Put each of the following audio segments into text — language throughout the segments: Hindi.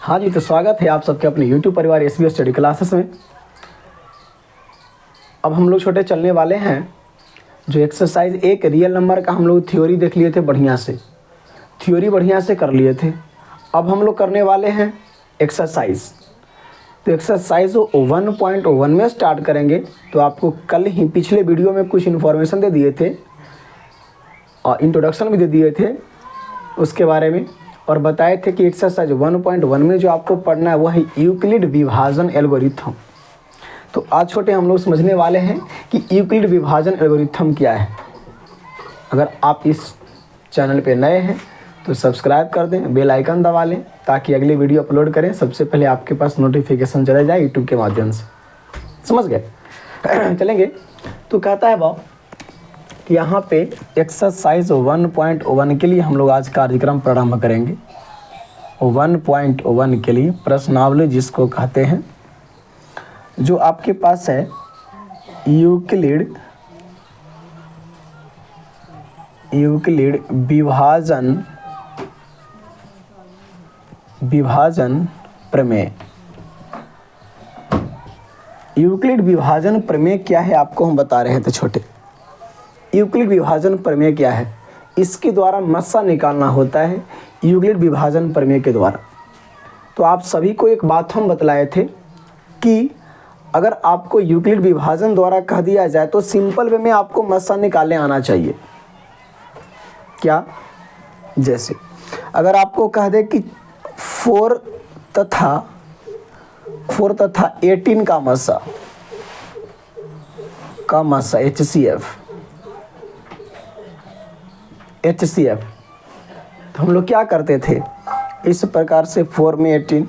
हाँ जी, तो स्वागत है आप सबके अपने YouTube परिवार SBS स्टडी क्लासेस में। अब हम लोग छोटे चलने वाले हैं जो एक्सरसाइज एक रियल नंबर का हम लोग थ्योरी देख लिए थे, बढ़िया से कर लिए थे। अब हम लोग करने वाले हैं एक्सरसाइज। तो एक्सरसाइज 1.1 में स्टार्ट करेंगे। तो आपको कल ही पिछले वीडियो में कुछ इन्फॉर्मेशन दे दिए थे और इंट्रोडक्शन भी दे दिए थे उसके बारे में, और बताए थे कि एक्सरसाइज 1.1 में जो आपको पढ़ना है वह है यूक्लिड विभाजन एल्गोरिथम। तो आज छोटे हम लोग समझने वाले हैं कि यूक्लिड विभाजन एल्गोरिथम क्या है। अगर आप इस चैनल पे नए हैं तो सब्सक्राइब कर दें, बेल आइकन दबा लें ताकि अगली वीडियो अपलोड करें सबसे पहले आपके पास नोटिफिकेशन चला जाए यूट्यूब के माध्यम से। समझ गए? चलेंगे। तो कहता है बाब कि यहाँ पे एक्सरसाइज 1.1 के लिए हम लोग आज कार्यक्रम प्रारंभ करेंगे। 1.1 के लिए प्रश्नावली जिसको कहते हैं, जो आपके पास है यूक्लिड विभाजन प्रमेय। यूक्लिड विभाजन प्रमेय क्या है आपको हम बता रहे थे छोटे। यूक्लिड विभाजन प्रमेय क्या है? इसके द्वारा मस्सा निकालना होता है यूक्लिड विभाजन प्रमेय के द्वारा। तो आप सभी को एक बात हम बतलाए थे कि अगर आपको यूक्लिड विभाजन द्वारा कह दिया जाए तो सिंपल वे में आपको मस्सा निकालने आना चाहिए। क्या? जैसे अगर आपको कह दे कि 4 तथा 18 का मस्सा HCF, तो हम लोग क्या करते थे इस प्रकार से 4 में 18,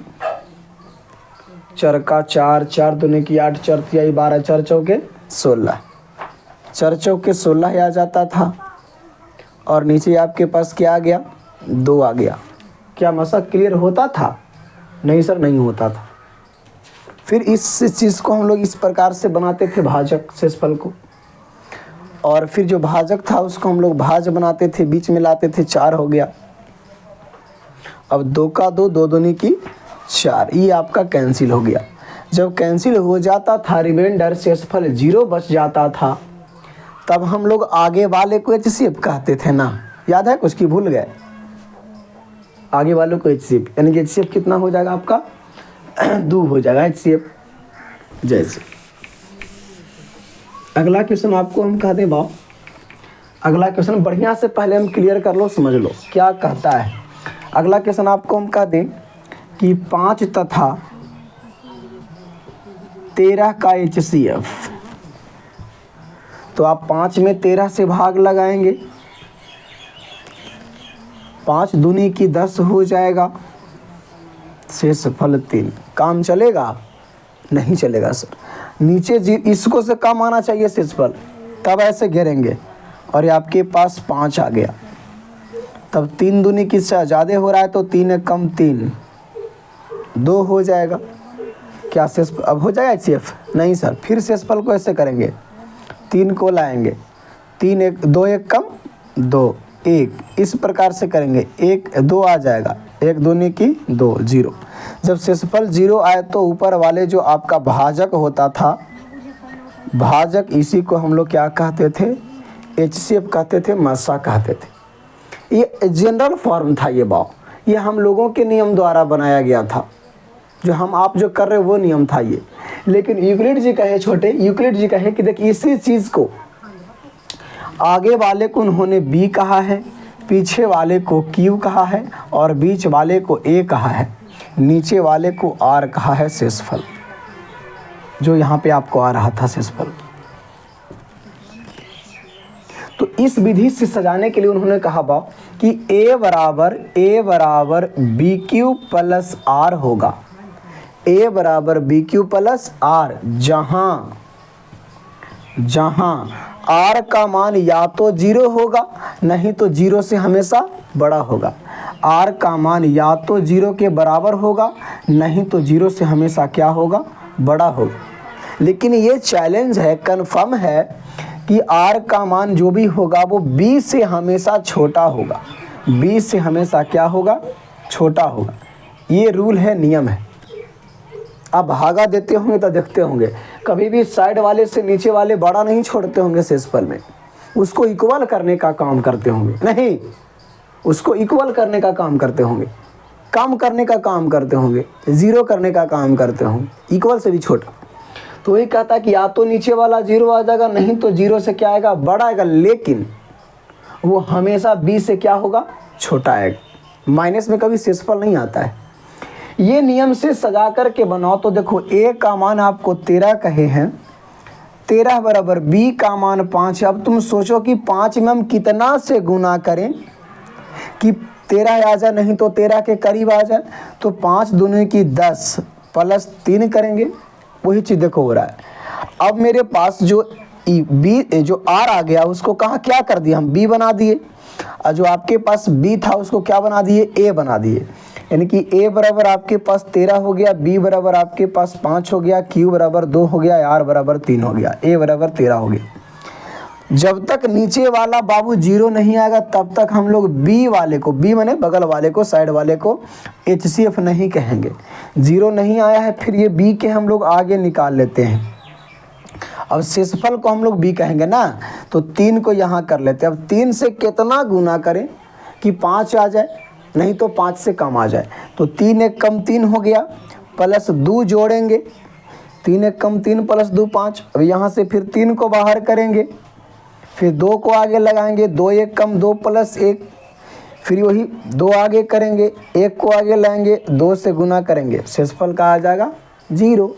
चर का 4, 4 दूनी की 8, 4 तिहाई 12, 4 चौके 16, 4 चौके 16 आ जाता था। और नीचे आपके पास क्या आ गया? 2 आ गया। क्या मस्सा क्लियर होता था? नहीं सर, नहीं होता था। फिर इस चीज़ को हम लोग इस प्रकार से बनाते थे भाजक शेषफल को, और फिर जो भाजक था उसको हम लोग भाज्य बनाते थे, बीच में लाते थे, 4 हो गया। अब 2 का 2, 2 दूनी की 4, ये आपका कैंसिल हो गया। जब कैंसिल हो जाता था रिमाइंडर शेषफल 0 बच जाता था, तब हम लोग आगे वाले को HCF कहते थे ना। याद है कुछ की भूल गए? आगे वालों को HCF, यानी कि HCF कितना हो जाएगा आपका? 2 हो जाएगा HCF। जैसे अगला क्वेश्चन आपको हम कहते हैं बाप, अगला क्वेश्चन बढ़िया से पहले हम क्लियर कर लो, समझ लो क्या कहता है। अगला क्वेश्चन आपको हम कहते हैं कि 5 तथा 13 का HCF। तो आप 5 में 13 से भाग लगाएंगे, 5 दूनी की 10 हो जाएगा, शेषफल 3। काम चलेगा? नहीं चलेगा सर। नीचे इसको से कम आना चाहिए शेषफल, तब ऐसे घेरेंगे और ये आपके पास 5 आ गया। तब 3 दूनी की ज़्यादा हो रहा है तो 3 एक कम 3, 2 हो जाएगा। क्या शेषफल अब हो जाएगा HCF? नहीं सर। फिर शेषफल को ऐसे करेंगे, 3 को लाएंगे, 3 एक 2 एक कम 2, 1, इस प्रकार से करेंगे, 1 2 आ जाएगा, 1 दूनी की 2, 0। जब शेषफल 0 आए तो ऊपर वाले जो आपका भाजक होता था, भाजक, इसी को हम लोग क्या कहते थे? HCF कहते थे, मस्सा कहते थे। ये जनरल फॉर्म था ये बाव, ये हम लोगों के नियम द्वारा बनाया गया था। जो हम आप जो कर रहे वो नियम था ये। लेकिन यूक्लिड जी कहे छोटे, यूक्लिड जी कहे कि देखिए इसी चीज़ को आगे वाले को उन्होंने B कहा है, पीछे वाले को Q कहा है, और बीच वाले को A कहा है, नीचे वाले को R कहा है शेषफल, जो यहाँ पे आपको आ रहा था शेषफल। तो इस विधि से सजाने के लिए उन्होंने कहा बाप कि A बराबर BQ प्लस R होगा। A बराबर BQ प्लस R, जहाँ R का मान या तो 0 होगा, नहीं तो 0 से हमेशा बड़ा होगा। R का मान या तो 0 के बराबर होगा, नहीं तो 0 से हमेशा क्या होगा? बड़ा होगा। लेकिन ये चैलेंज है, कंफर्म है कि R का मान जो भी होगा वो B से हमेशा छोटा होगा। B से हमेशा क्या होगा? छोटा होगा। ये रूल है, नियम है। आप भागा देते होंगे तो देखते होंगे कभी भी साइड वाले से नीचे वाले बड़ा नहीं छोड़ते होंगे शेषफल में, उसको इक्वल करने का काम करते होंगे, नहीं, उसको इक्वल करने का काम करते होंगे, कम करने का काम करते होंगे, ज़ीरो करने का काम करते होंगे, इक्वल से भी छोटा। तो वही कहता है कि या तो नीचे वाला जीरो आ जाएगा, नहीं तो जीरो से क्या आएगा, बड़ा आएगा, लेकिन वो हमेशा बी से क्या होगा, छोटा आएगा। माइनस में कभी शेषफल नहीं आता है। ये नियम से सजा करके बनाओ तो देखो ए का मान आपको 13 कहे हैं, 13 बराबर बी का मान 5। अब तुम सोचो कि 5 में हम कितना से गुना करें कि 13 आ जाए, नहीं तो 13 के करीब आ जाए। तो 5 दूनी की 10 प्लस 3 करेंगे, वही चीज़ देखो हो रहा है। अब मेरे पास जो बी जो आर आ गया उसको कहाँ क्या कर दिया, हम बी बना दिए, और जो आपके पास बी था उसको क्या बना दिए, ए बना दिए। यानी कि ए बराबर आपके पास 13 हो गया, बी बराबर आपके पास 5 हो गया, क्यू बराबर 2 हो गया, आर बराबर 3 हो गया, ए बराबर 13 हो गया। जब तक नीचे वाला बाबू जीरो नहीं आएगा तब तक हम लोग बी वाले को, बी माने बगल वाले को, साइड वाले को HCF नहीं कहेंगे। जीरो नहीं आया है, फिर ये बी के हम लोग आगे निकाल लेते हैं। अब शेषफल को हम लोग बी कहेंगे ना, तो 3 को यहाँ कर लेते हैं। अब 3 से कितना गुना करें कि 5 आ जाए, नहीं तो 5 से कम आ जाए। तो 3 एक कम 3 हो गया, प्लस 2 जोड़ेंगे, 3 एक कम 3 प्लस 2 5। अब यहाँ से फिर 3 को बाहर करेंगे, फिर 2 को आगे लगाएंगे, 2 एक कम 2 प्लस 1, फिर वही 2 आगे करेंगे, 1 को आगे लाएंगे, 2 से गुना करेंगे, शेषफल का आ जाएगा 0।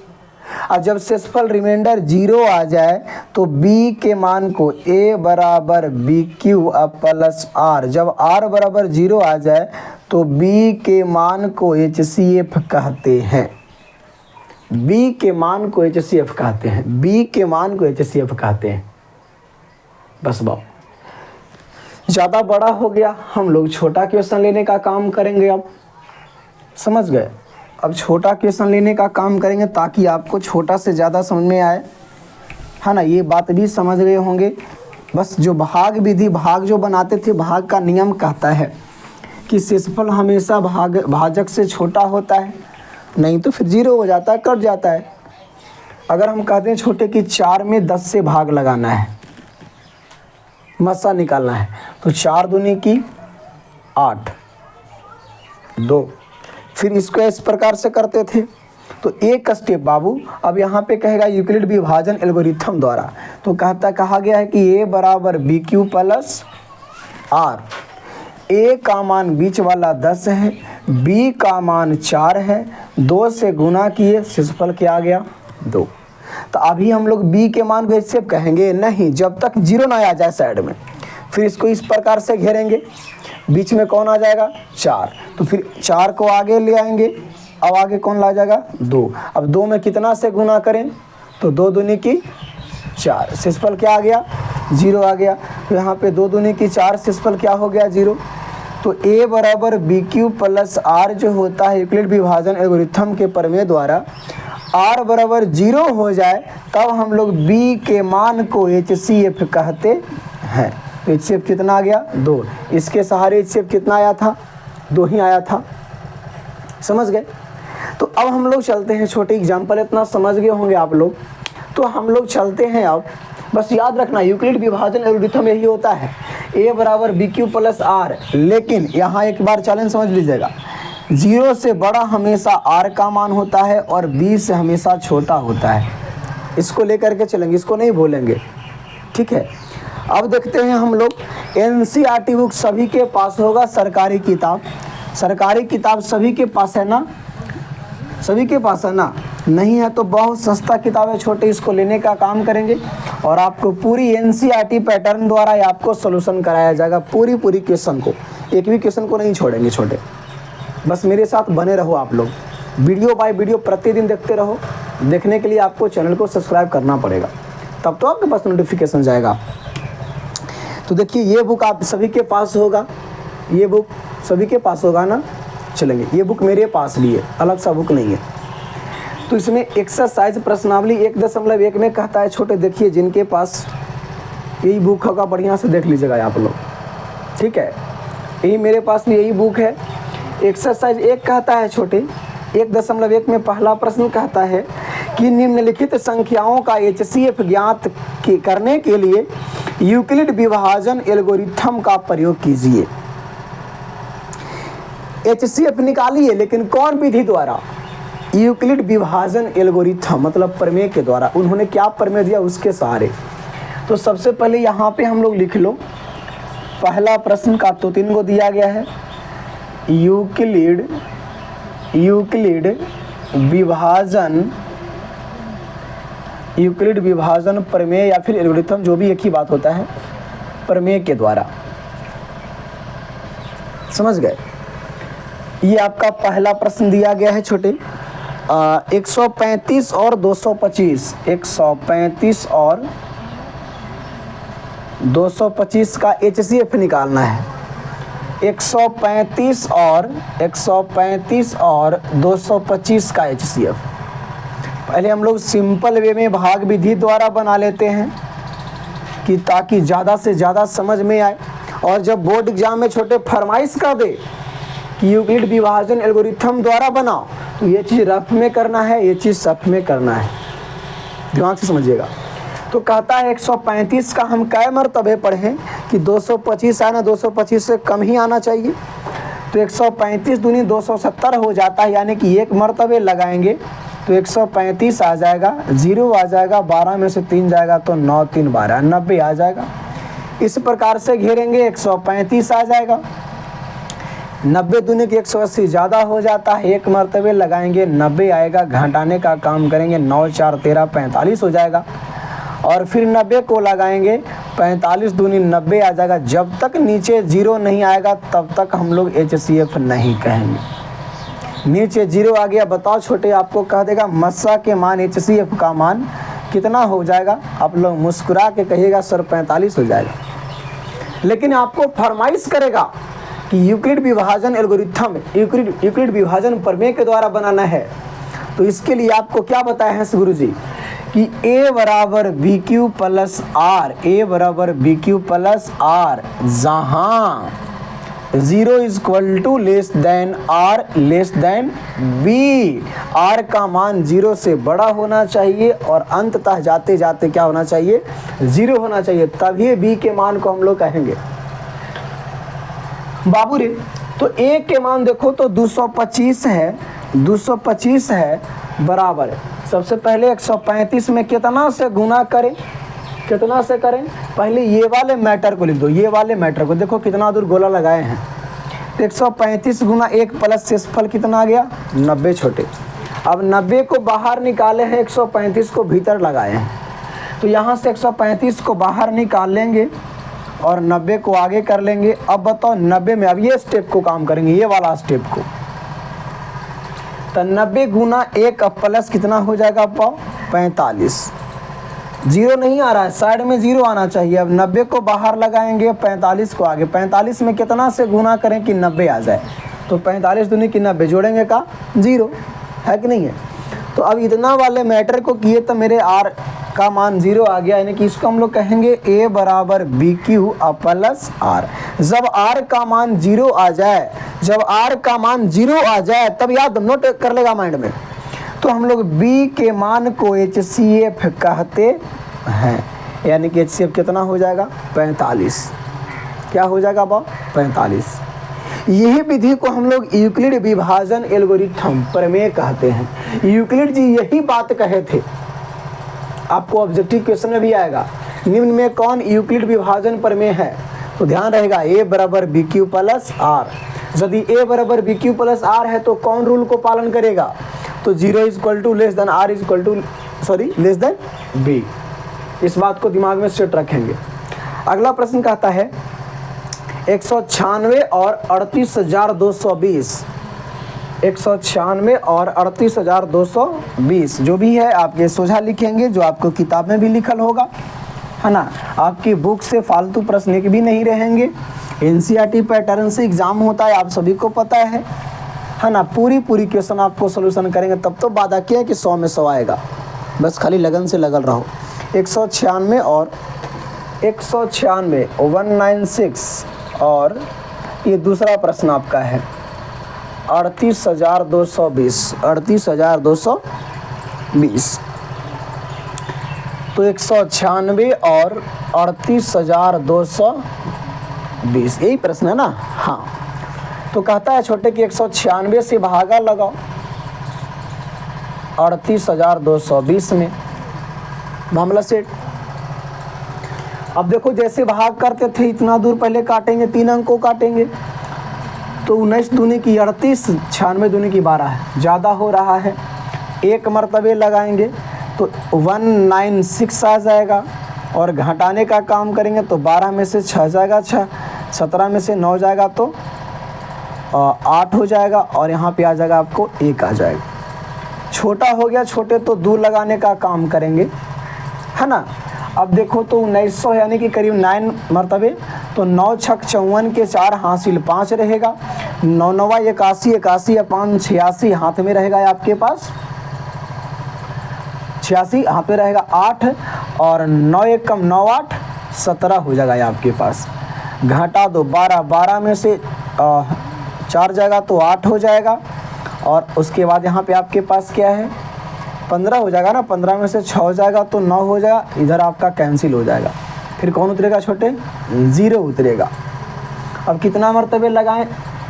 और जब शेषफल रिमाइंडर 0 आ जाए तो b के मान को a बराबर बी क्यू प्लस आर, जब r बराबर 0 आ जाए तो b के मान को HCF कहते हैं। b के मान को HCF कहते हैं, b के मान को HCF कहते हैं। बस बात ज़्यादा बड़ा हो गया, हम लोग छोटा क्वेश्चन लेने का काम करेंगे। अब समझ गए, अब छोटा क्वेश्चन लेने का काम करेंगे ताकि आपको छोटा से ज़्यादा समझ में आए, है ना। ये बात भी समझ गए होंगे। बस जो भाग विधि, भाग जो बनाते थे, भाग का नियम कहता है कि शेषफल हमेशा भाजक से छोटा होता है, नहीं तो फिर 0 हो जाता है, कट जाता है। अगर हम कहते हैं छोटे कि 4 में 10 से भाग लगाना है, मस्सा निकालना है, तो 4 दूनी की 8, 2, फिर इसको इस प्रकार से करते थे। तो एक स्टेप बाबू अब यहाँ पे कहेगा यूक्लिड विभाजन एल्गोरिथम द्वारा, तो कहा गया है कि a बराबर b q plus r. a का मान बीच वाला 10 है, b का मान 4 है, 2 से गुना किए, शेषफल क्या आ गया 2। तो अभी हम लोग b के मान को HCF कहेंगे नहीं, जब तक 0 ना आ जाए साइड में। फिर इसको इस प्रकार से घेरेंगे, बीच में कौन आ जाएगा 4, तो फिर 4 को आगे ले आएंगे, अब आगे कौन ला जाएगा 2। अब 2 में कितना से गुना करें, तो 2 दूनी की 4, शेषफल क्या आ गया 0 आ गया। तो यहाँ पे 2 दूनी की 4, शेषफल क्या हो गया 0। तो a बराबर बी क्यू प्लस आर जो होता है यूक्लिड विभाजन एल्गोरिथम के प्रमेय द्वारा, r बराबर 0 हो जाए तब हम लोग b के मान को HCF कहते हैं। तो HCF कितना आ गया 2, इसके सहारे HCF कितना आया था 2 ही आया था। समझ गए। तो अब हम लोग चलते हैं, छोटे एग्जाम्पल इतना समझ गए होंगे आप लोग, तो हम लोग चलते हैं। अब बस याद रखना यूक्लिड विभाजन एल्गोरिथम यही होता है, a बराबर बी क्यू प्लस आर। लेकिन यहाँ एक बार चैलेंज समझ लीजिएगा, 0 से बड़ा हमेशा r का मान होता है और b से हमेशा छोटा होता है। इसको लेकर के चलेंगे, इसको नहीं भूलेंगे, ठीक है। अब देखते हैं हम लोग NCERT बुक सभी के पास होगा, सरकारी किताब सभी के पास है ना, सभी के पास है ना। नहीं है तो बहुत सस्ता किताब है छोटे, इसको लेने का काम करेंगे और आपको पूरी NCERT पैटर्न द्वारा आपको सोल्यूशन कराया जाएगा, पूरी क्वेश्चन को, एक भी क्वेश्चन को नहीं छोड़ेंगे छोटे। बस मेरे साथ बने रहो आप लोग, वीडियो बाय वीडियो प्रतिदिन देखते रहो। देखने के लिए आपको चैनल को सब्सक्राइब करना पड़ेगा, तब तो आपके पास नोटिफिकेशन जाएगा। तो देखिए ये बुक आप सभी के पास होगा, ये बुक सभी के पास होगा ना। चलेंगे, ये बुक मेरे पास भी है, अलग सा बुक नहीं है। तो इसमें एक्सरसाइज प्रश्नावली 1.1 में कहता है छोटे, देखिए जिनके पास यही बुक होगा बढ़िया से देख लीजिएगा आप लोग, ठीक है। यही मेरे पास भी यही बुक है, एक्सरसाइज 1 कहता है छोटे 1.1 में पहला प्रश्न कहता है कि निम्नलिखित संख्याओं का HCF ज्ञात करने के लिए यूक्लिड विभाजन एल्गोरिथम का प्रयोग कीजिए। HCF निकालिए, लेकिन कौन विधि द्वारा? यूक्लिड विभाजन एल्गोरिथम, मतलब प्रमेय के द्वारा। उन्होंने क्या प्रमेय दिया? उसके सहारे। तो सबसे पहले यहाँ पे हम लोग लिख लो, पहला प्रश्न का तो 3 को दिया गया है, यूक्लिड विभाजन प्रमेय या फिर एल्गोरिथम, जो भी एक ही बात होता है, प्रमेय के द्वारा। समझ गए? ये आपका पहला प्रश्न दिया गया है छोटे। 135 और 225, 135 और 225 का HCF निकालना है। 135 और 225 का HCF पहले हम लोग सिंपल वे में भाग विधि द्वारा बना लेते हैं कि ताकि ज़्यादा से ज़्यादा समझ में आए। और जब बोर्ड एग्जाम में छोटे फरमाइश कर दे कि यूक्लिड विभाजन एल्गोरिथम द्वारा बनाओ, तो ये चीज़ रफ में करना है, ये चीज़ सफ में करना है, ध्यान से समझिएगा। तो कहता है 135 का हम कै मरतबे पढ़ें कि 225 है ना, 225 से कम ही आना चाहिए। तो 135 दूनी 270 हो जाता है, यानी कि 1 मरतबे लगाएंगे तो 135 आ जाएगा, 0 आ जाएगा, 12 में से 3 जाएगा तो 9 3 12, 90 आ जाएगा। इस प्रकार से घेरेंगे 135 आ जाएगा। 90 दूनी की 180 ज़्यादा हो जाता है, 1 मरतबे लगाएंगे 90 आएगा, घटाने का काम करेंगे 9 4 13 45 हो जाएगा। और फिर 90 को लगाएंगे, 45 दूनी 90 आ जाएगा। जब तक नीचे 0 नहीं आएगा तब तक हम लोग HCF नहीं कहेंगे। नीचे 0 आ गया, बताओ छोटे, आपको कह देगा मस्सा के मान HCF का मान कितना हो जाएगा? आप लोग मुस्कुरा के कहिएगा सर 45 हो जाएगा। लेकिन आपको फरमाइश करेगा कि यूक्लिड विभाजन एल्गोरिथम, यूक्लिड विभाजन प्रमेय के द्वारा बनाना है। तो इसके लिए आपको क्या बताया है गुरुजी कि A बराबर BQ प्लस R, A बराबर BQ प्लस R, जहाँ 0 equal to less than R less than B, R का मान 0 से बड़ा होना चाहिए और अंततः जाते जाते क्या होना चाहिए? 0 होना चाहिए, तभी B के मान को हम लोग कहेंगे। बाबू रे, तो A के मान देखो तो 225 है, 225 है बराबर। सबसे पहले 135 में कितना से गुना करें? कितना से करें? पहले ये वाले मैटर को लिख दो, ये वाले मैटर को देखो कितना दूर गोला लगाए हैं। 135 गुना 1 प्लस शेषफल कितना आ गया? 90 छोटे। अब 90 को बाहर निकाले हैं, 135 को भीतर लगाए हैं, तो यहाँ से 135 को बाहर निकाल लेंगे और 90 को आगे कर लेंगे। अब बताओ 90 में अब ये स्टेप को काम करेंगे, ये वाला स्टेप को। तो 90 गुना 1 प्लस कितना हो जाएगा? पाओ 45। 0 नहीं आ रहा है, साइड में 0 आना चाहिए। अब 90 को बाहर लगाएंगे, 45 को आगे। 45 में कितना से गुना करें कि 90 आ जाए? तो 45 दूनी की 90, जोड़ेंगे का 0 है कि नहीं है? तो अब इतना वाले मैटर को किए तो मेरे R का मान 0 आ गया, यानी कि इसको हम लोग कहेंगे A बराबर BQ प्लस R। जब R का मान 0 आ जाए, जब R का मान 0 आ जाए तब याद नोट कर लेगा माइंड में, तो हम लोग B के मान को HCF कहते हैं। यानी कि HCF कितना हो जाएगा? 45। क्या हो जाएगा बाबा? 45। यही विधि को हम लोग यूक्लिड विभाजन एल्गोरिथम प्रमेय कहते हैं। यूक्लिड जी यही बात कहे थे, आपको ऑब्जेक्टिव क्वेश्चन में भी आएगा, निम्न में कौन यूक्लिड विभाजन प्रमेय है? तो ध्यान रहेगा A बराबर BQ प्लस R। यदि A बराबर BQ प्लस R है तो कौन रूल को पालन करेगा? तो 0 equal to less than R equal to less than B। इस बात को दिमाग में सेट रखेंगे। अगला प्रश्न कहता है 196 और 38,220, 196 और 38,220 जो भी है आपके सोझा लिखेंगे, जो आपको किताब में भी लिखल होगा, है ना। आपकी बुक से फालतू प्रश्न एक भी नहीं रहेंगे। NCERT पैटर्न से एग्जाम होता है, आप सभी को पता है ना। पूरी क्वेश्चन आपको सोल्यूशन करेंगे, तब तो वादा किया कि 100 में 100 आएगा। बस खाली लगन से लगल रहो। 196 और 196 196 और ये दूसरा प्रश्न आपका है 38,220, 38,220। तो 196 और 38,220, यही प्रश्न है ना। हाँ, तो कहता है छोटे कि 196 से भागा लगाओ 38,220 में, मामला सेट। अब देखो जैसे भाग करते थे इतना दूर पहले काटेंगे, 3 अंक को काटेंगे, तो 19 दूनी की 38, 96 दूनी की 12 है, ज़्यादा हो रहा है। एक मरतबे लगाएंगे तो 196 आ जाएगा, और घटाने का काम करेंगे तो 12 में से 6 जाएगा 6, 17 में से 9 जाएगा तो 8 हो जाएगा, और यहाँ पे आ जाएगा आपको 1 आ जाएगा। छोटा हो गया, छोटे तो दूर लगाने का काम करेंगे, है ना। अब देखो तो 1900 यानी कि करीब 9 मरतबे, तो 9 छक 54 के 4 हासिल 5 रहेगा, 9 9 81, 81 या 5 86 हाथ में रहेगा आपके पास, 86 हाथ में रहेगा 8, और 9 1 कम 9 8 17 हो जाएगा आपके पास। घटा दो 12, 12 में से 4 जाएगा तो 8 हो जाएगा, और उसके बाद यहाँ पे आपके पास क्या है 15 हो जाएगा ना, 15 में से 6 हो जाएगा तो 9 हो जाएगा, इधर आपका कैंसिल हो जाएगा। फिर कौन उतरेगा छोटे, 0 उतरेगा। अब कितना मरतबे लगाएं,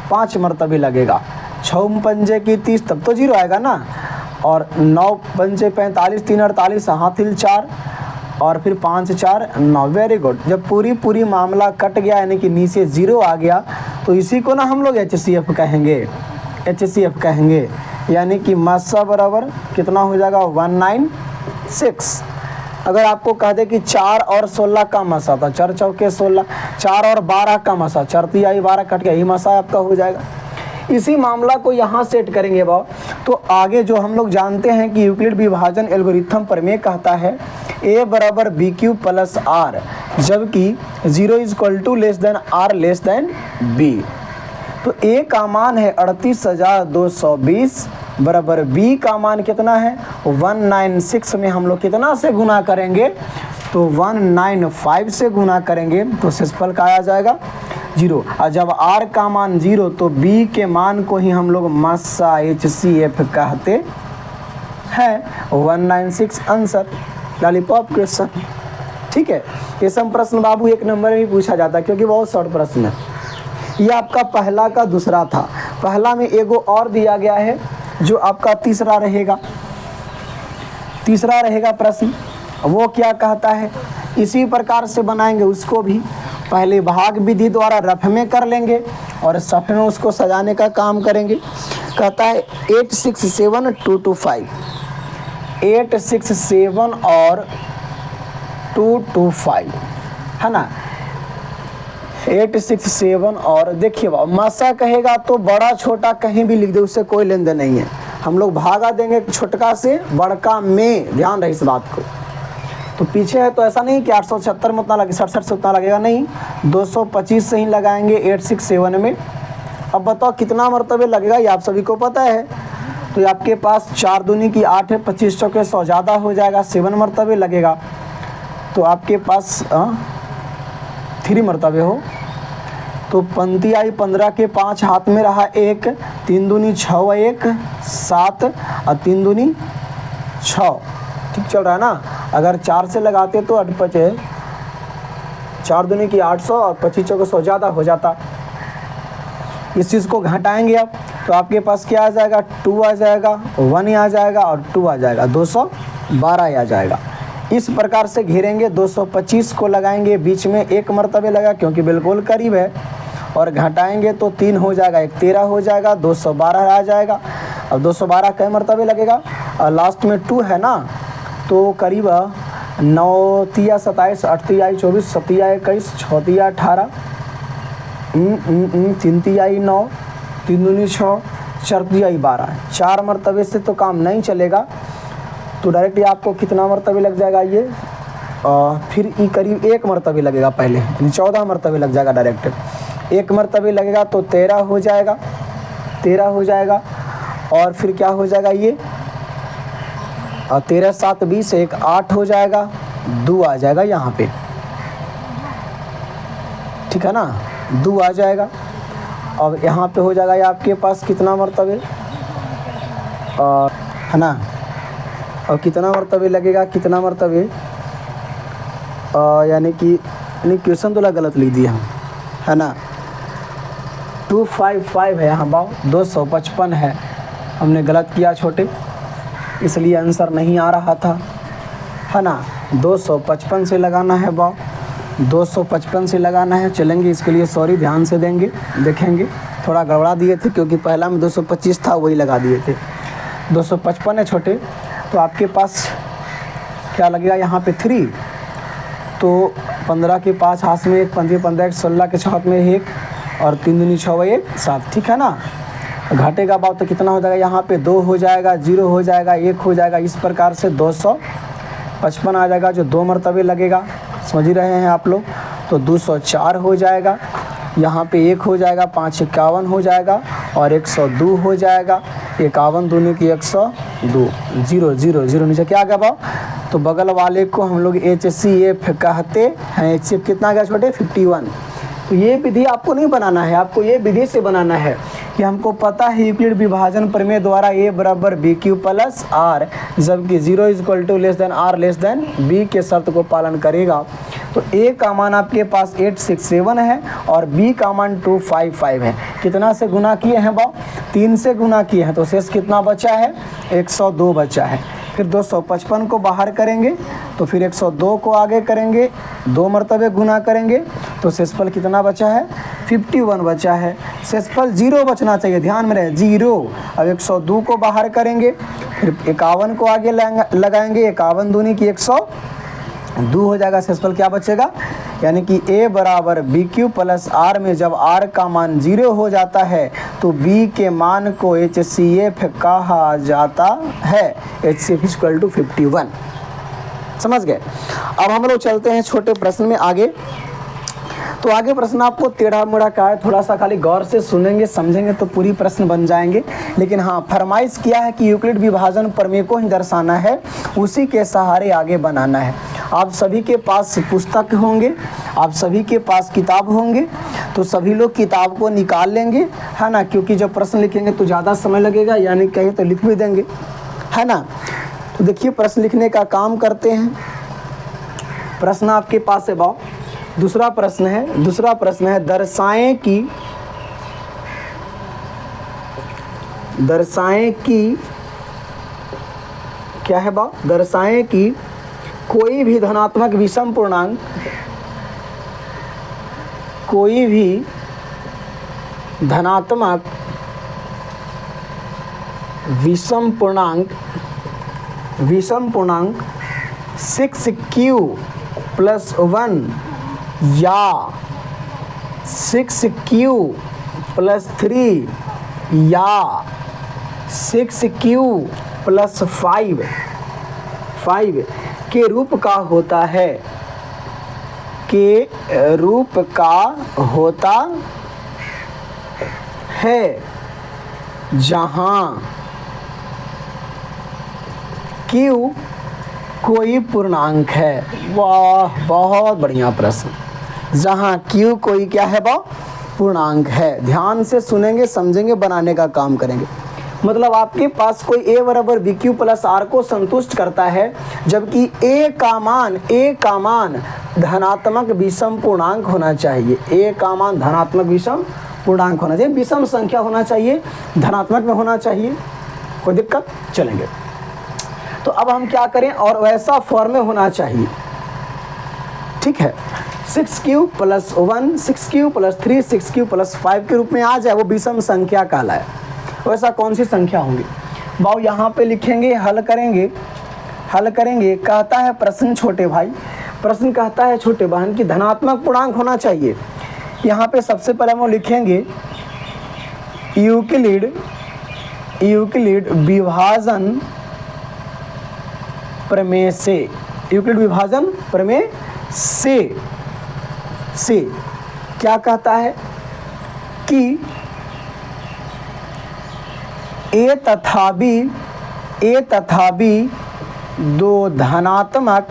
5 मरतबे लगेगा, 6 पंजे की 30 तब तो 0 आएगा ना, और 9 पंजे 45, 3 48 हाथिल 4, और फिर 5 4 9। Very good. जब पूरी मामला कट गया यानी कि नीचे 0 आ गया, तो इसी को ना हम लोग HCF कहेंगे, HCF कहेंगे, यानी कि मस्सा बराबर कितना हो जाएगा 196। अगर आपको कह दे कि 4 और 16 का मसा था, 4 चौके 16, 4 और 12 का मसा, 4 तिहाई 12 कट गया, यही मसा आपका हो जाएगा। इसी मामला को यहाँ सेट करेंगे बाब, तो आगे जो हम लोग जानते हैं कि यूक्लिड विभाजन एल्गोरिथम प्रमेय कहता है a बराबर BQ प्लस R, जबकि 0 = less than R less than B। तो A का मान है 38,220 बराबर B का मान कितना है 196 में हम लोग कितना से गुना करेंगे, तो 195 से गुना करेंगे, तो शेषफल का आ जाएगा 0। और जब R का मान 0 तो B के मान को ही हम लोग मस्सा HCF कहते हैं। 196 आंसर, लॉलीपॉप क्वेश्चन। ठीक है, ये सब प्रश्न बाबू 1 नंबर में ही पूछा जाता है क्योंकि बहुत शॉर्ट प्रश्न है। ये आपका पहला का दूसरा था, पहला में एगो और दिया गया है जो आपका तीसरा रहेगा प्रश्न। वो क्या कहता है, इसी प्रकार से बनाएंगे उसको भी, पहले भाग विधि द्वारा रफ में कर लेंगे और सफ में उसको सजाने का काम करेंगे। कहता है 867 और 225, है ना। 867 और देखिए मसा कहेगा तो बड़ा छोटा कहीं भी लिख दे, उससे कोई लेन देन नहीं है। हम लोग भागा देंगे छोटका से बड़का में, ध्यान रहे इस बात को। तो पीछे है तो ऐसा नहीं कि 876 में उतना लगे, 67 से उतना लगेगा, नहीं 225 से ही लगाएंगे 867 में। अब बताओ कितना मरतबे लगेगा, ये आप सभी को पता है। तो ये आपके पास 4 दूनी की 8 है, 25 चौके 100 ज़्यादा हो जाएगा, 7 मरतबे लगेगा। तो आपके पास 3 मरतबे हो, तो पंक्ति आई 15 के 5 हाथ में रहा 1, 3 दूनी 6 1 7 और 3 दूनी 6, ठीक चल रहा है ना। अगर 4 से लगाते तो 8 5 4 दूनी की 800 और 25 चौके 100 ज़्यादा हो जाता। इस चीज़ को घटाएंगे आप, तो आपके पास क्या आ जाएगा 2 आ जाएगा, 1 आ जाएगा और 2 आ जाएगा, 212 आ जाएगा। इस प्रकार से घेरेंगे, 225 को लगाएंगे, बीच में 1 मरतबे लगा क्योंकि बिल्कुल करीब है, और घटाएंगे तो 3 हो जाएगा, 1 13 हो जाएगा, 212 आ जाएगा। अब 212 कई मरतबे लगेगा, और लास्ट में 2 है ना, तो करीब 9 तिया 27 8 तिया 24 7 तिया 21 6 तिया 18 3 तिया 9 3 दूनी 6 4 तिया 12। 4 मरतबे से तो काम नहीं चलेगा, तो डायरेक्टली आपको कितना मरतबे लग जाएगा ये, फिर ये करीब 1 मरतबे लगेगा, पहले 14 मरतबे लग जाएगा डायरेक्ट। 1 मरतबे लगेगा तो 13 हो जाएगा, 13 हो जाएगा, और फिर क्या हो जाएगा ये 13 7 20 1 8 हो जाएगा, 2 आ जाएगा यहाँ पे, ठीक है ना, 2 आ जाएगा। अब यहाँ पे हो जाएगा ये आपके पास कितना मरतबे, है ना, और कितना मरतबे लगेगा, कितना मरतबे, यानी कि नहीं क्वेश्चन तो गलत लिख दिया हम, है ना, 255 है यहाँ बाव, 255 है, हमने गलत किया छोटे, इसलिए आंसर नहीं आ रहा था, है ना। 255 से लगाना है बाव, 255 से लगाना है। चलेंगे, इसके लिए सॉरी, ध्यान से देंगे, देखेंगे, थोड़ा गड़बड़ा दिए थे क्योंकि पहला में 225 था, वही लगा दिए थे। 255 है छोटे, तो आपके पास क्या लगेगा यहाँ पे 3, तो 15 के 5 हाथ में 1, 15 15 16 के 6 हाथ में 1 और 3 दूनी 6 1 7, ठीक है ना। घटेगा बाव तो कितना हो जाएगा, यहाँ पे 2 हो जाएगा, 0 हो जाएगा, 1 हो जाएगा, इस प्रकार से 255 आ जाएगा, जो 2 मरतबे लगेगा, समझ ही रहे हैं आप लोग। तो 204 हो जाएगा, यहाँ पे 1 हो जाएगा, 5 51 हो जाएगा और 102 हो जाएगा, 51 दूनी की 102, 0 0 0 नीचे क्या आ गया बाव, तो बगल वाले को हम लोग HCF कहते हैं। HCF कितना आ गया छोटे, 51। तो ये विधि आपको नहीं बनाना है, आपको ये विधि से बनाना है कि हमको पता है यूक्लिड विभाजन प्रमेय द्वारा A बराबर BQ प्लस R, जबकि 0 equal to less than R less than B के शर्त को पालन करेगा। तो A का मान आपके पास 867 है और B का मान 255 है। कितना से गुना किए हैं बाव, 3 से गुना किए हैं, तो शेष कितना बचा है, 102 बचा है। फिर 255 को बाहर करेंगे तो फिर 102 को आगे करेंगे, 2 मरतबे गुना करेंगे तो शेषफल कितना बचा है, 51 बचा है। शेषफल 0 बचना चाहिए, ध्यान में रहे 0। अब 102 को बाहर करेंगे, फिर 51 को आगे लगाएंगे, 51 दूनी की 102 हो जाएगा, शेषफल क्या बचेगा, यानी कि A बराबर BQ प्लस R में जब R का मान 0 हो जाता है तो B के मान को HCF कहा जाता है। HCF इक्वल टू 51, समझ गए। अब हम लोग चलते हैं छोटे प्रश्न में आगे। तो आगे प्रश्न आपको टेढ़ा मेढ़ा का है, थोड़ा सा खाली गौर से सुनेंगे समझेंगे तो पूरी प्रश्न बन जाएंगे। लेकिन हाँ, फरमाइश किया है कि यूक्लिड विभाजन प्रमेय को ही दर्शाना है, उसी के सहारे आगे बनाना है। आप सभी के पास पुस्तक होंगे, आप सभी के पास किताब होंगे, तो सभी लोग किताब को निकाल लेंगे, है ना, क्योंकि जब प्रश्न लिखेंगे तो ज़्यादा समय लगेगा, यानी कहीं तो लिख भी देंगे, है ना। तो देखिए प्रश्न लिखने का काम करते हैं। प्रश्न आपके पास है बाव, दूसरा प्रश्न है दर्शाएं कि क्या है बाव, दर्शाएं कि कोई भी धनात्मक विषम पूर्णांक, कोई भी धनात्मक विषम पूर्णांक 6Q प्लस 1 या 6Q प्लस 3 या 6Q प्लस 5 के रूप का होता है, के रूप का होता है, जहाँ Q कोई पूर्णांक है। वाह, बहुत बढ़िया प्रश्न। जहाँ Q कोई क्या है बा, पूर्णांक है। ध्यान से सुनेंगे, समझेंगे, बनाने का काम करेंगे। मतलब आपके पास कोई A बराबर BQ प्लस R को संतुष्ट करता है, जबकि A का मान धनात्मक विषम पूर्णांक होना चाहिए। A का मान धनात्मक विषम पूर्णांक होना चाहिए, विषम संख्या होना चाहिए, धनात्मक में होना चाहिए। कोई दिक्कत, चलेंगे। तो अब हम क्या करें, और वैसा फॉर्म में होना चाहिए, ठीक है। 6Q plus 1, 6Q plus 3, 6Q plus 5 के रूप में आ जाए, वो विषम संख्या कहलाए। वैसा कौन सी संख्या होंगी बाऊ, यहाँ पे लिखेंगे, हल करेंगे। कहता है प्रश्न छोटे भाई, प्रश्न कहता है छोटे बहन की धनात्मक पूर्णांक होना चाहिए। यहाँ पे सबसे पहले हम लिखेंगे यूक्लिड विभाजन प्रमेय से, यूक्लिड विभाजन प्रमेय से क्या कहता है कि A तथा B दो धनात्मक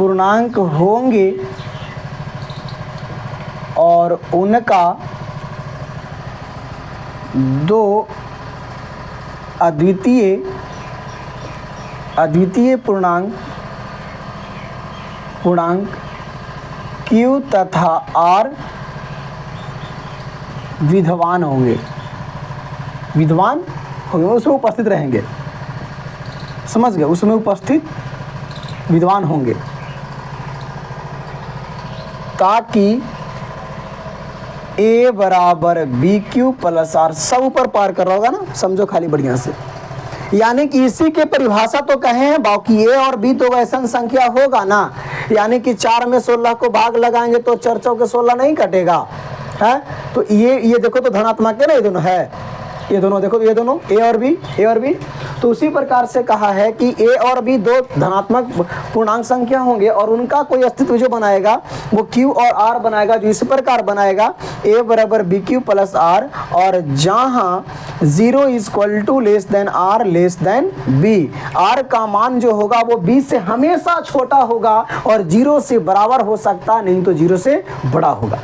पूर्णांक होंगे और उनका दो अद्वितीय पूर्णांक Q तथा R विद्यमान होंगे, उसमें उपस्थित रहेंगे, समझ गए, उसमें उपस्थित विद्यमान होंगे, ताकि A बराबर BQ प्लस R, सब ऊपर पार कर रहा होगा ना, समझो खाली बढ़िया से। यानी कि इसी के परिभाषा तो कहे हैं, बाकी A और B तो वैसन संख्या होगा ना, यानी कि 4 में 16 को भाग लगाएंगे तो 4 चौके 16 नहीं कटेगा है। तो ये देखो तो धनात्मक है ना, ये दोनों है, ये दोनों देखो तो ये दोनों A और B। तो उसी प्रकार से कहा है कि A और B दो धनात्मक पूर्णांक संख्या होंगे और उनका कोई अस्तित्व जो बनाएगा वो Q और R बनाएगा, जो इस प्रकार बनाएगा A बराबर BQ प्लस R, और जहां 0 equal to less than R less than B, R का मान जो होगा वो B से हमेशा छोटा होगा और 0 से बराबर हो सकता नहीं तो 0 से बड़ा होगा।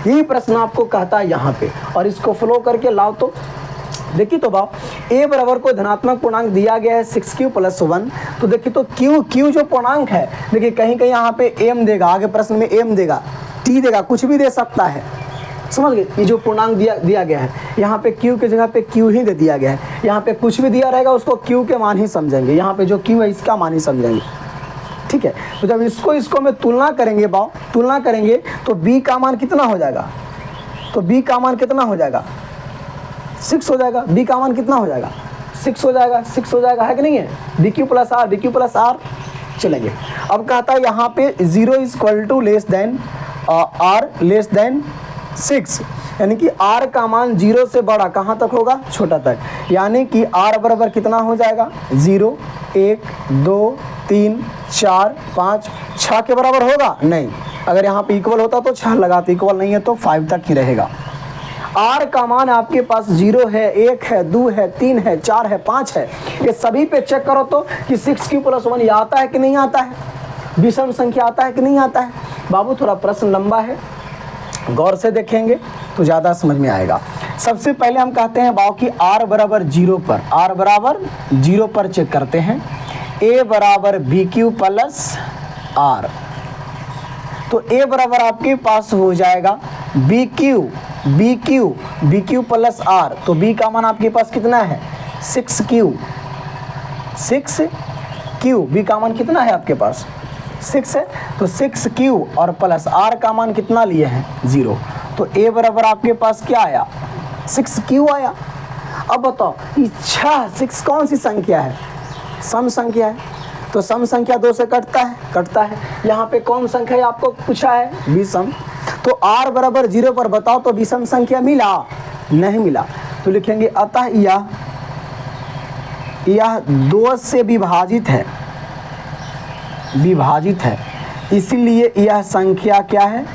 यही प्रश्न आपको कहता है यहाँ पे, और इसको फ्लो करके लाओ तो देखिए तो बाप A बराबर को धनात्मक पूर्णांक दिया गया है 6Q प्लस 1, तो देखिए तो Q जो पूर्णांक है, देखिए कहीं कहीं यहाँ पे M देगा, आगे प्रश्न में M देगा, T देगा, कुछ भी दे सकता है, समझ गए। ये जो पूर्णांक दिया गया है यहाँ पे Q की जगह पे Q ही दे दिया गया है, यहाँ पे कुछ भी दिया रहेगा उसको Q के मान ही समझेंगे, यहाँ पे जो Q है इसका मान ही समझेंगे, ठीक है। तो जब इसको में तुलना करेंगे तो B का मान कितना हो जाएगा, तो B का मान कितना हो जाएगा, 6 हो जाएगा। B का मान कितना हो जाएगा, 6 हो जाएगा, है कि नहीं है। BQ प्लस R चलेंगे। अब कहता है यहाँ पे 0 equal to less than R less than 6, यानी कि R का मान 0 से बड़ा कहाँ तक होगा, छोटा तक, यानी कि R बराबर कितना हो जाएगा, 0 1 2 3 4 5 6 के बराबर होगा नहीं, अगर यहाँ पे इक्वल होता तो 6 लगाते, इक्वल नहीं है तो 5 तक ही रहेगा। R का मान आपके पास 0 है, 1 है, 2 है, 3 है, 4 है, 5 है, ये सभी पे चेक करो तो कि 6Q प्लस 1 ये आता है कि नहीं आता है, विषम संख्या आता है कि नहीं आता है। बाबू थोड़ा प्रश्न लंबा है, गौर से देखेंगे तो ज़्यादा समझ में आएगा। सबसे पहले हम कहते हैं बाबू कि R बराबर 0 पर चेक करते हैं, A बराबर BQ प्लस R, तो A बराबर आपके पास हो जाएगा BQ प्लस R, तो B का मान आपके पास कितना है, 6Q, B का मान कितना है आपके पास, 6 है, तो 6Q और प्लस R का मान कितना लिए हैं, 0, तो A बराबर आपके पास क्या आया, 6Q आया। अब बताओ इच्छा 6 कौन सी संख्या है, सम संख्या है, तो सम संख्या 2 से कटता है। यहाँ पे कौन संख्या है आपको पूछा है, विषम, तो R बराबर 0 पर बताओ तो विषम संख्या मिला, नहीं मिला, तो लिखेंगे अतः यह 2 से विभाजित है, इसलिए यह संख्या क्या है,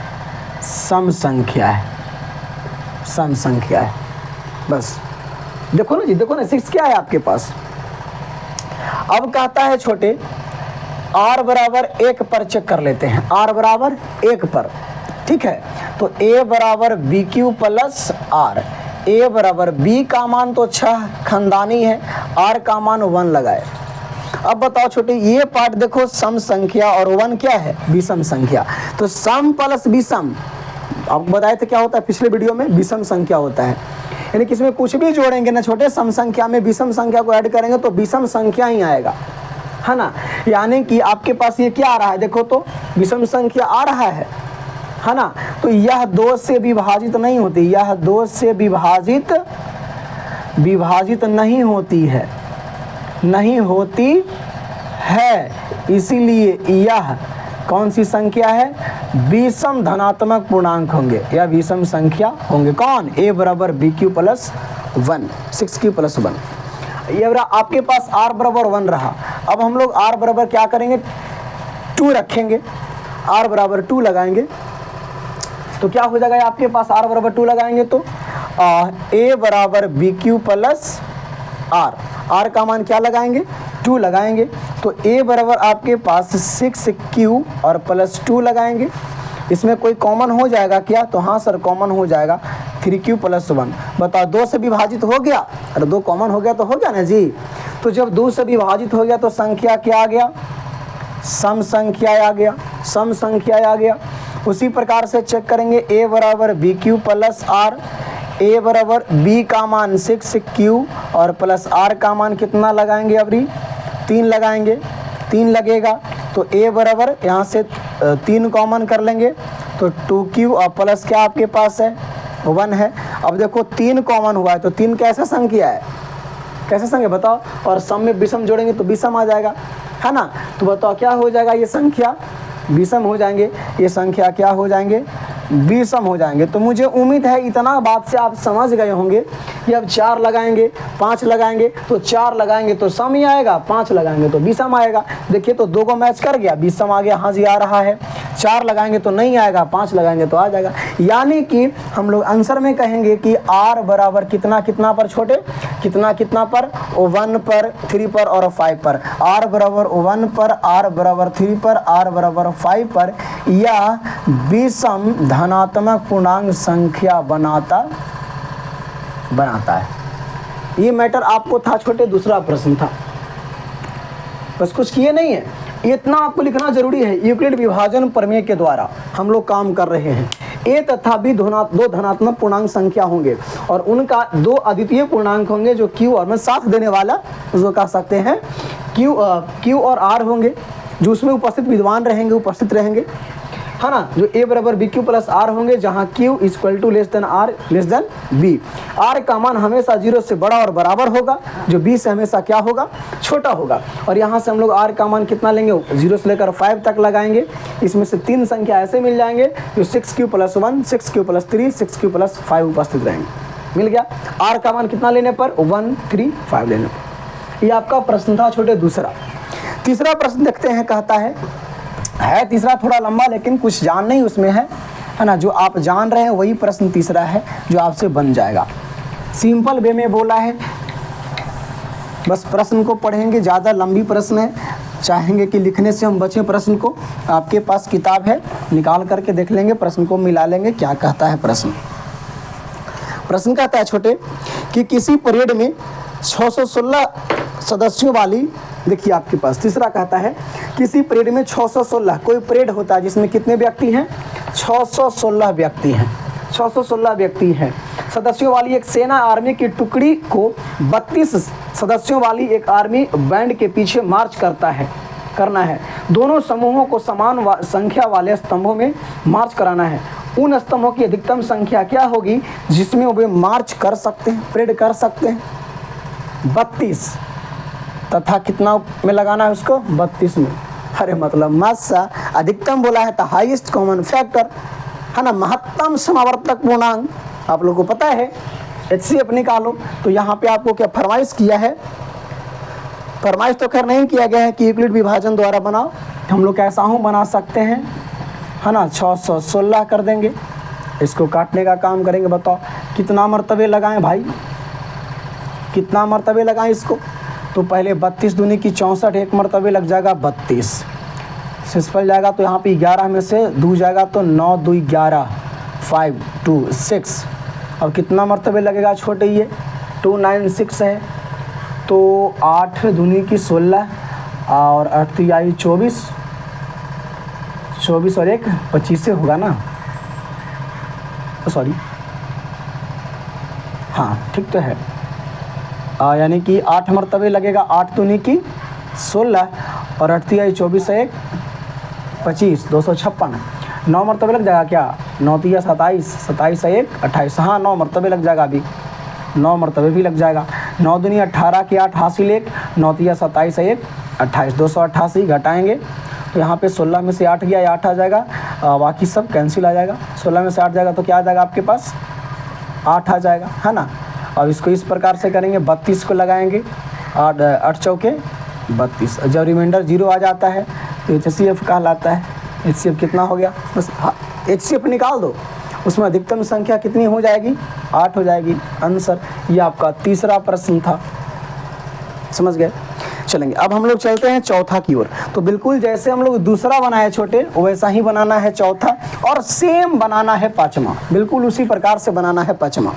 सम संख्या है। बस देखो ना जी, देखो ना 6 क्या है आपके पास। अब कहता है छोटे R बराबर 1 पर चेक कर लेते हैं, R बराबर 1 पर, ठीक है, तो A बराबर BQ प्लस R, A बराबर B का मान तो 6 खानदानी है, R का मान 1 लगाए। अब बताओ छोटे ये पार्ट देखो, सम संख्या और 1 क्या है, विषम संख्या, तो सम प्लस विषम आपको बताए थे क्या होता है पिछले वीडियो में, विषम संख्या होता है, यानी कि इसमें कुछ भी जोड़ेंगे ना छोटे, सम संख्या में विषम संख्या को ऐड करेंगे तो विषम संख्या ही आएगा, है ना। यानी कि आपके पास ये क्या आ रहा है, देखो तो विषम संख्या आ रहा है ना, तो यह 2 से विभाजित नहीं होती, यह 2 से विभाजित नहीं होती है, इसीलिए यह कौन सी संख्या है, विषम धनात्मक पूर्णांक होंगे या विषम संख्या होंगे। कौन, A बराबर BQ प्लस 1, 6Q प्लस 1, ये आपके पास R बराबर 1 रहा। अब हम लोग R बराबर क्या करेंगे, 2 रखेंगे, R बराबर 2 लगाएंगे तो क्या हो जाएगा आपके पास, R बराबर 2 लगाएंगे तो A बराबर BQ प्लस R का मान क्या लगाएंगे, 2 लगाएंगे, तो a बराबर आपके पास 6q और प्लस 2 लगाएंगे, इसमें कोई कॉमन हो जाएगा क्या? तो हाँ सर कॉमन हो जाएगा, 3q प्लस 1। बताओ 2 से विभाजित हो गया, अरे 2 कॉमन हो गया तो हो गया ना जी। तो जब 2 से विभाजित हो गया तो संख्या क्या आ गया? सम संख्या आ गया, सम संख्या आ गया। उसी प्रकार से चेक करेंगे a बराबर bq प्लस r, a बराबर b का मान 6q और प्लस r का मान कितना लगाएंगे? अभी 3 लगाएंगे, 3 लगेगा तो a बराबर यहाँ से 3 कॉमन कर लेंगे तो 2q और प्लस क्या आपके पास है? 1 है। अब देखो 3 कॉमन हुआ है तो 3 कैसा संख्या है? कैसे संख्या बताओ? और सम में विषम जोड़ेंगे तो विषम आ जाएगा, है ना। तो बताओ क्या हो जाएगा? ये संख्या विषम हो जाएंगे, ये संख्या क्या हो जाएंगे? विषम हो जाएंगे। तो मुझे उम्मीद है इतना बात से आप समझ गए होंगे कि अब 4 लगाएंगे, 5 लगाएंगे तो 4 लगाएंगे तो सम ही आएगा, 5 लगाएंगे तो विषम आएगा। देखिए तो 2 को मैच कर गया, विषम आ गया, हाँ जी आ रहा है। 4 लगाएंगे तो नहीं आएगा, 5 लगाएंगे तो आ जाएगा। यानी कि हम लोग आंसर में कहेंगे कि r बराबर कितना कितना पर छोटे, कितना कितना पर? 1 पर, 3 पर और 5 पर। r बराबर 1 पर, r बराबर 3 पर, r बराबर 5 पर या विषम धनात्मक पूर्णांक संख्या बनाता है। ये मैटर आपको था छोटे, दूसरा प्रश्न था, बस कुछ किए नहीं है, इतना आपको लिखना जरूरी है। यूक्लिड विभाजन प्रमेय के द्वारा हम लोग काम कर रहे हैं। a तथा b दो धनात्मक पूर्णांक संख्या होंगे और उनका 2 अद्वितीय पूर्णांक होंगे जो q और में साथ देने वाला उसको कह सकते हैं q और r होंगे, जो उसमें उपस्थित विद्वान रहेंगे, उपस्थित रहेंगे, है ना। जो a बराबर bq प्लस r होंगे जहाँ q equal to less than r less than b। r का मान हमेशा 0 से बड़ा और बराबर होगा, जो b से हमेशा क्या होगा? छोटा होगा। और यहाँ से हम लोग r का मान कितना लेंगे? 0 से लेकर 5 तक लगाएंगे। इसमें से 3 संख्या ऐसे मिल जाएंगे जो 6q plus 1, 6q plus 3, 6q plus 5 उपस्थित रहेंगे। मिल गया। r का मान कितना लेने पर? 1, 3, 5 लेने पर। ये आपका प्रश्न था छोटे दूसरा। तीसरा प्रश्न देखते हैं, कहता है तीसरा थोड़ा लंबा लेकिन कुछ जान नहीं उसमें है ना। जो आप जान रहे हैं वही प्रश्न तीसरा है जो आपसे बन जाएगा। सिंपल वे में बोला है, बस प्रश्न को पढ़ेंगे, ज़्यादा लंबी प्रश्न है, चाहेंगे कि लिखने से हम बचें प्रश्न को। आपके पास किताब है, निकाल करके देख लेंगे, प्रश्न को मिला लेंगे क्या कहता है प्रश्न। प्रश्न कहता है छोटे कि किसी परेड में 616 सदस्यों वाली, देखिए आपके पास तीसरा कहता है किसी परेड में 616, कोई परेड होता है जिसमें कितने व्यक्ति हैं? 616 व्यक्ति हैं, 616 व्यक्ति हैं सदस्यों वाली एक सेना आर्मी की टुकड़ी को 32 सदस्यों वाली एक आर्मी बैंड के पीछे मार्च करना है। दोनों समूहों को समान संख्या वाले स्तंभों में मार्च कराना है। उन स्तंभों की अधिकतम संख्या क्या होगी जिसमें वे मार्च कर सकते हैं, परेड कर सकते हैं? 32 तथा कितना में लगाना है उसको? 32 में। अरे मतलब मात्रा अधिकतम बोला है तो हाईएस्ट कॉमन फैक्टर, है ना, महत्तम समावर्तक पूर्णांक आप लोगों को पता है, HCF निकालो। तो यहाँ पे आपको क्या फरमाइश किया है? फरमाइश तो खैर नहीं किया गया है कि यूक्लिड विभाजन द्वारा बनाओ, हम लोग कैसा हूँ बना सकते हैं, है ना। 616 कर देंगे, इसको काटने का काम करेंगे। बताओ कितना मर्तबे लगाएं भाई, कितना मर्तबे लगाएं इसको? तो पहले 32 दूनी की 64, एक मरतबे लग जाएगा 32, सिंपल जाएगा। तो यहाँ पे 11 में से 2 जाएगा तो 9 2 11, 5 2 6। अब कितना मरतबे लगेगा छोटे? ये 296 है, तो 8 दूनी की 16 और 8 आई 24, 24 और 1 25 से होगा ना, सॉरी हाँ ठीक तो है। यानी कि 8 मरतबे लगेगा, 8 दूनी की 16 और 8 आई 24 से 1 25, 256। 9 मरतबे लग जाएगा क्या? 9 तिया 27, 27 से 1 28, हाँ 9 मरतबे लग जाएगा, अभी 9 मरतबे भी लग जाएगा। 9 दूनी 18 की 8 हासिल 1, 9 तिया 27 से 1 28, 288 घटाएंगे तो यहाँ पे 16 में से 8 गया, 8 आ जाएगा, बाकी सब कैंसिल आ जाएगा। 16 में से 8 जाएगा तो क्या आ जाएगा आपके पास? 8 आ जाएगा, है ना। अब इसको इस प्रकार से करेंगे, 32 को लगाएंगे, 8 चौके 32, जब रिमाइंडर 0 आ जाता है तो HCF कहलाता है। HCF कितना हो गया? बस HCF निकाल दो, उसमें अधिकतम संख्या कितनी हो जाएगी? 8 हो जाएगी आंसर। ये आपका तीसरा प्रश्न था, समझ गए। चलेंगे। अब हम लोग चलते हैं चौथा की ओर। तो बिल्कुल जैसे हम लोग दूसरा बनाए छोटे, वैसा ही बनाना है चौथा, और सेम बनाना है पाँचवा, बिल्कुल उसी प्रकार से बनाना है पाँचवा।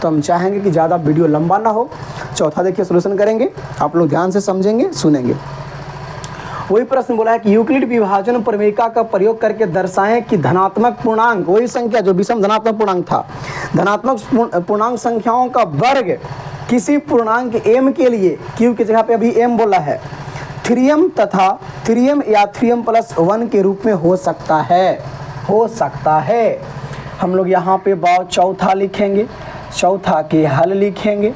तो हम चाहेंगे कि ज़्यादा वीडियो लंबा ना हो। चौथा देखिए सोल्यूशन करेंगे, आप लोग ध्यान से समझेंगे, सुनेंगे। वही प्रश्न बोला है कि यूक्लिड विभाजन प्रमेयिका का प्रयोग करके दर्शाएं कि धनात्मक पूर्णांक, वही संख्या जो विषम धनात्मक पूर्णांक था, धनात्मक पूर्णांक संख्याओं का वर्ग किसी पूर्णांक m के लिए, q की जगह पे अभी m बोला है, 3m तथा 3m या 3m+1 के रूप में हो सकता है। हम लोग यहाँ पे चौथा लिखेंगे, चौथा के हल लिखेंगे।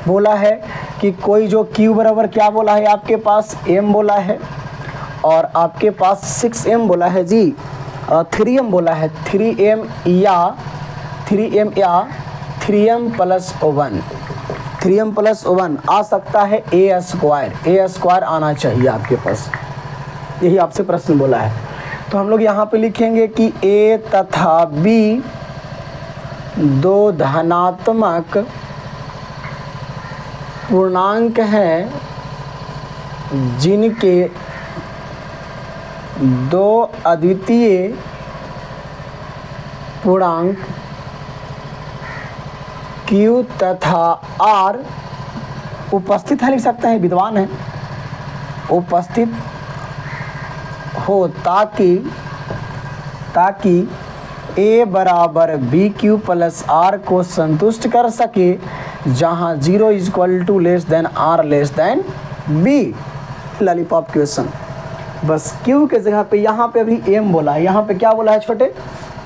बोला है कि कोई जो q बराबर क्या बोला है आपके पास, m बोला है, और आपके पास 6m बोला है जी, 3m बोला है, 3m या 3m+1 आ सकता है a स्क्वायर आना चाहिए आपके पास, यही आपसे प्रश्न बोला है। तो हम लोग यहाँ पे लिखेंगे कि a तथा b दो धनात्मक पूर्णांक हैं जिनके दो अद्वितीय पूर्णांक Q तथा R उपस्थित है, लिख सकते हैं, विद्वान है, उपस्थित हो ताकि A बराबर BQ प्लस R को संतुष्ट कर सके, जहाँ 0 = less than R less than B। Lollipop question, बस Q के जगह पे यहाँ पे अभी M बोला है, यहाँ पे क्या बोला है छोटे,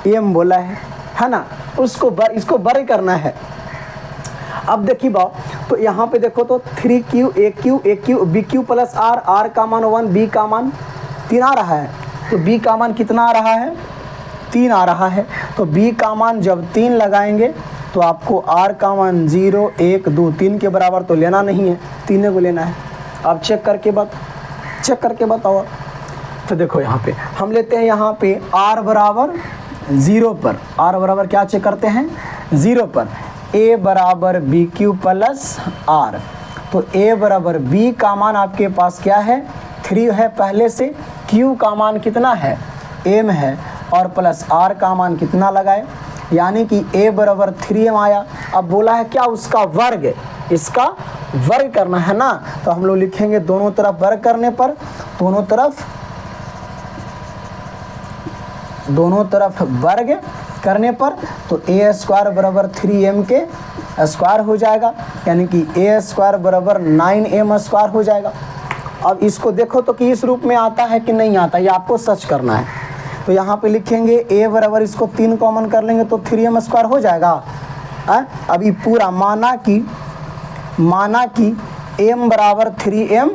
M बोला है ना, इसको वर्ग करना है। अब देखिए तो यहाँ पे देखो तो 3Q AQ BQ plus R का मान 1, B का मान 3 आ रहा है, तो B का मान कितना आ रहा है, 3 आ रहा है। तो B का मान जब 3 लगाएंगे तो आपको R का मान 0 1 2 3 के बराबर तो लेना नहीं है, 3 को लेना है। आप चेक करके बताओ। तो देखो यहाँ पे हम लेते हैं, यहाँ पे R बराबर 0 पर, R बराबर क्या चेक करते हैं, 0 पर, A बराबर BQ प्लस R, तो A बराबर B का मान आपके पास क्या है, 3 है पहले से, Q का मान कितना है, M है, और प्लस R का मान कितना लगाए, यानी कि A बराबर 3M आया। अब बोला है क्या, उसका वर्ग, इसका वर्ग करना है ना, तो हम लोग लिखेंगे दोनों तरफ वर्ग करने पर, दोनों तरफ वर्ग करने पर तो A स्क्वायर बराबर 3M के स्क्वायर हो जाएगा, यानी कि A स्क्वायर बराबर 9M स्क्वायर हो जाएगा। अब इसको देखो तो कि इस रूप में आता है कि नहीं आता, ये आपको सर्च करना है। तो यहाँ पे लिखेंगे A बराबर, इसको 3 कॉमन कर लेंगे तो 3M स्क्वायर हो जाएगा। अभी पूरा माना कि M बराबर 3M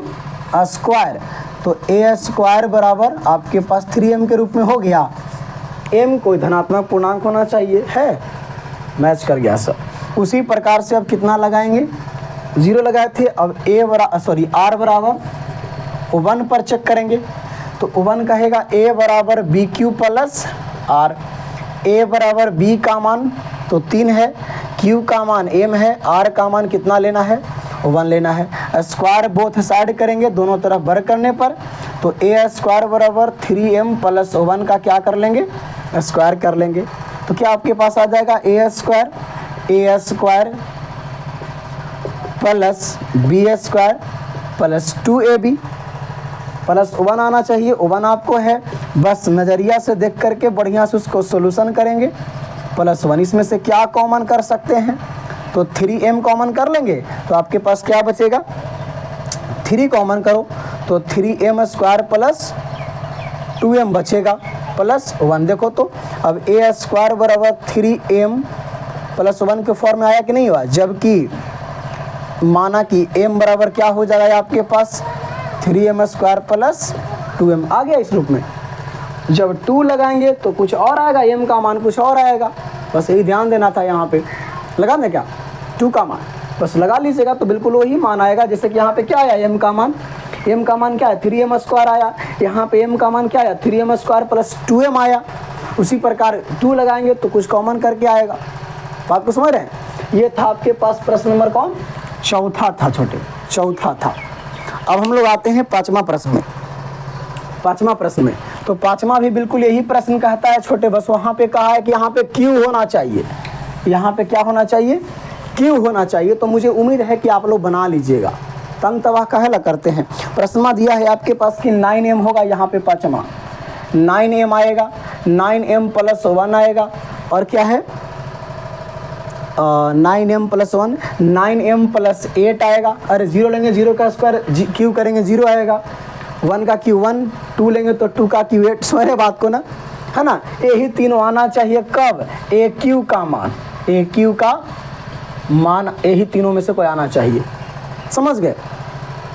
स्क्वायर, तो A स्क्वायर बराबर आपके पास 3M के रूप में हो गया। M कोई धनात्मक पूर्णांक होना चाहिए, है, मैच कर गया सर। उसी प्रकार से अब कितना लगाएंगे, 0 लगाए थे, अब R बराबर 1 पर चेक करेंगे, तो 1 कहेगा A बराबर BQ प्लस R, A बराबर B का मान तो 3 है, Q का मान M है, R का मान कितना लेना है, 1 लेना है। स्क्वायर बोथ साइड करेंगे, दोनों तरफ वर्ग करने पर, तो A स्क्वायर बराबर 3M प्लस 1 का क्या कर लेंगे, स्क्वायर कर लेंगे। तो क्या आपके पास आ जाएगा A square plus B square plus 2AB plus 1 आना चाहिए, 1 आपको है, बस नज़रिया से देख करके बढ़िया से उसको सोल्यूशन करेंगे। प्लस 1 इसमें से क्या कॉमन कर सकते हैं, तो 3M कॉमन कर लेंगे, तो आपके पास क्या बचेगा, 3 कॉमन करो तो 3M स्क्वायर प्लस 2M बचेगा प्लस 1। देखो तो अब A स्क्वायर बराबर 3M प्लस 1 के फॉर्म में आया कि नहीं हुआ, जबकि माना कि M बराबर क्या हो जाएगा आपके पास, 3M स्क्वायर प्लस 2M आ गया इस रूप में। जब 2 लगाएंगे तो कुछ और आएगा, M का मान कुछ और आएगा, बस यही ध्यान देना था। यहाँ पे लगा दें क्या, 2 का मान बस लगा लीजिएगा तो बिल्कुल वही मान आएगा। जैसे कि यहाँ पे क्या आया, M का मान क्या है, 3M स्क्वायर आया, यहाँ पे M का मान क्या आया, 3M स्क्वायर प्लस 2M आया। उसी प्रकार 2 लगाएंगे तो कुछ कॉमन करके आएगा। बात को समझ रहे हैं। ये था आपके पास प्रश्न नंबर कौन, चौथा था छोटे, चौथा था। अब हम लोग आते हैं पाँचवा प्रश्न में। पाँचवा प्रश्न में तो पाँचवा भी बिल्कुल यही प्रश्न कहता है छोटे, बस वहाँ पे कहा है कि यहाँ पे क्यों होना चाहिए, यहाँ पे क्या होना चाहिए, क्यों होना चाहिए। तो मुझे उम्मीद है कि आप लोग बना लीजिएगा, तंग तबाह काहे करते हैं। प्रश्न दिया है आपके पास कि 9m होगा, यहाँ पे पाँचवा 9m आएगा, 9m + 1 आएगा, और क्या है 9m + 1 9m + 8 आएगा। अरे 0 लेंगे 0 का स्क्वायर क्यू करेंगे 0 आएगा, 1 का क्यू 1, 2 लेंगे तो 2 का क्यू 8। समझे बात को ना, है ना। यही तीनों आना चाहिए कब, ए क्यू का मान, ए क्यू का मान यही तीनों में से कोई आना चाहिए, समझ गए।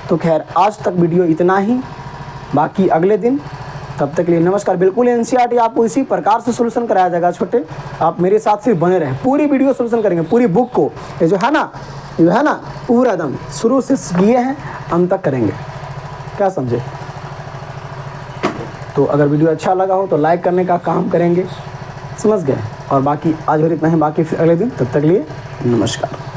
तो खैर आज तक वीडियो इतना ही, बाकी अगले दिन, तब तक के लिए नमस्कार। बिल्कुल एनसीईआरटी आपको इसी प्रकार से सोल्यूशन कराया जाएगा छोटे, आप मेरे साथ सिर्फ बने रहें, पूरी वीडियो सोल्यूशन करेंगे, पूरी बुक को ये जो है ना पूरा दम शुरू से लिए हैं अंत तक करेंगे, क्या समझे। तो अगर वीडियो अच्छा लगा हो तो लाइक करने का काम करेंगे, समझ गए। और बाकी आज भर इतना है, बाकी फिर अगले दिन, तब तक के लिए नमस्कार।